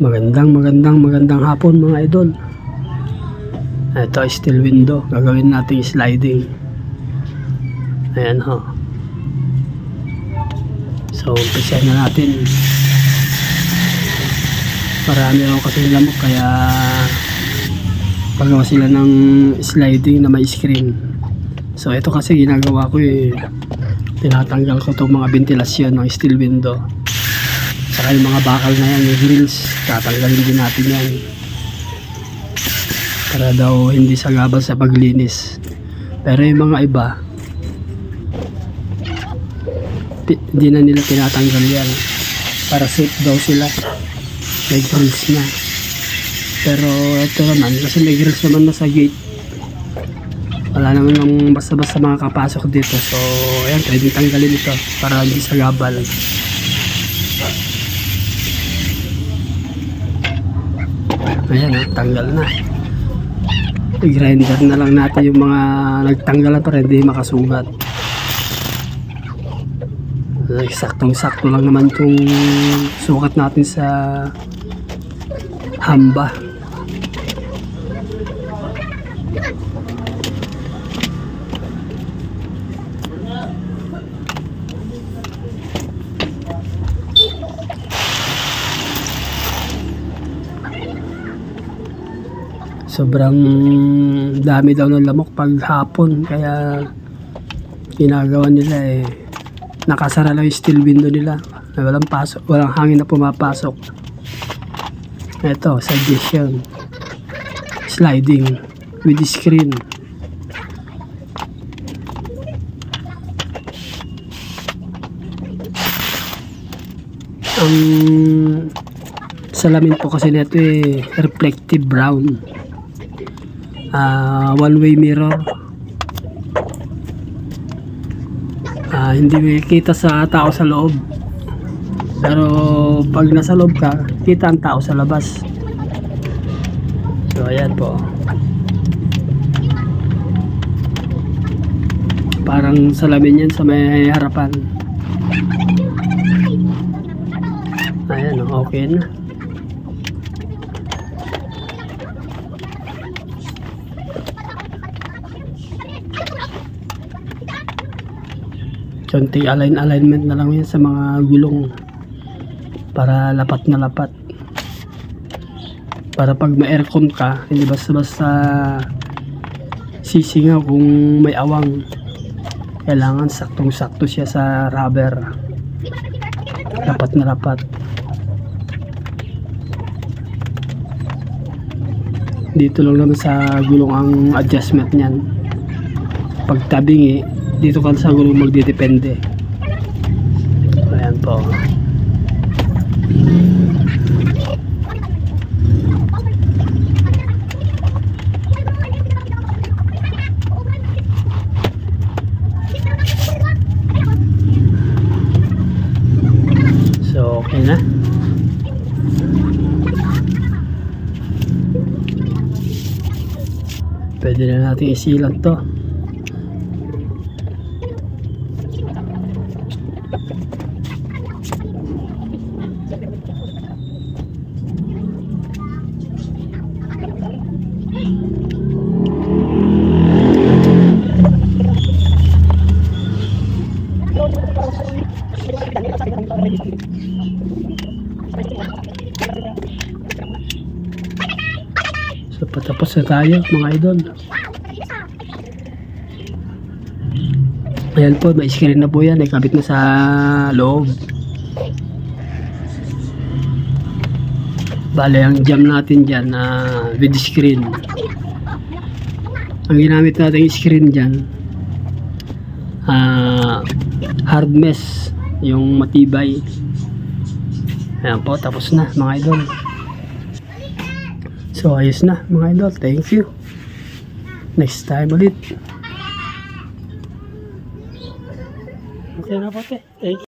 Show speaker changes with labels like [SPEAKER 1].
[SPEAKER 1] Magandang hapon mga idol. Ito steel window, gagawin natin sliding. Ayan ho. So umpisahan na natin. Marami ako kasi lamok kaya pagawa sila ng sliding na may screen. So ito kasi ginagawa ko tinatanggal ko itong mga ventilasyon ng steel window. Saka yung mga bakal na yan, yung grills, tatanggalin din natin yan para daw hindi sagabal sa paglinis. Pero yung mga iba hindi na nila tinatanggal yan para safe daw sila, may grills na. Pero ito naman, kasi may grills naman na sa gate, wala naman ng basta-basta makakapasok dito. So ayan, pwedeng tanggalin ito para hindi sagabal. Ayan, tanggal na. I-grinder na lang natin yung mga nagtanggalan para hindi makasugat. Saktong-sakto lang naman itong sukat natin sa hamba. Sobrang dami daw ng lamok pag hapon, kaya ginagawa nila nakasara lang yung steel window nila, walang pasok, walang hangin na pumapasok. Ito, suggestion, sliding with screen. Ang salamin po kasi nito reflective brown. One-way mirror. Hindi makikita sa tao sa loob, pero pag nasa loob ka, kita ang tao sa labas. So ayan po, parang salamin yan sa may harapan. Ayan, okay na. Konting alignment na lang yan sa mga gulong para lapat na lapat, para pag may aircon ka, hindi basta-basta sisingaw kung may awang. Kailangan saktong-sakto siya sa rubber, lapat na lapat. Dito lang naman sa gulong ang adjustment niyan. Pag tabingi, dito ka sa gulong magdidepende. Ayan po. So okay na. Pwede na natin isilat to. So patapos na tayo mga idol. Ayan po, may screen na po yan, ikabit na sa loob. Bale, ang jam natin dyan with screen. Ang ginamit natin yung screen dyan, hard mesh, yung matibay. Ayan po, tapos na mga idol. So ayos na mga idol, thank you. Next time ulit. Okay na po, thank you.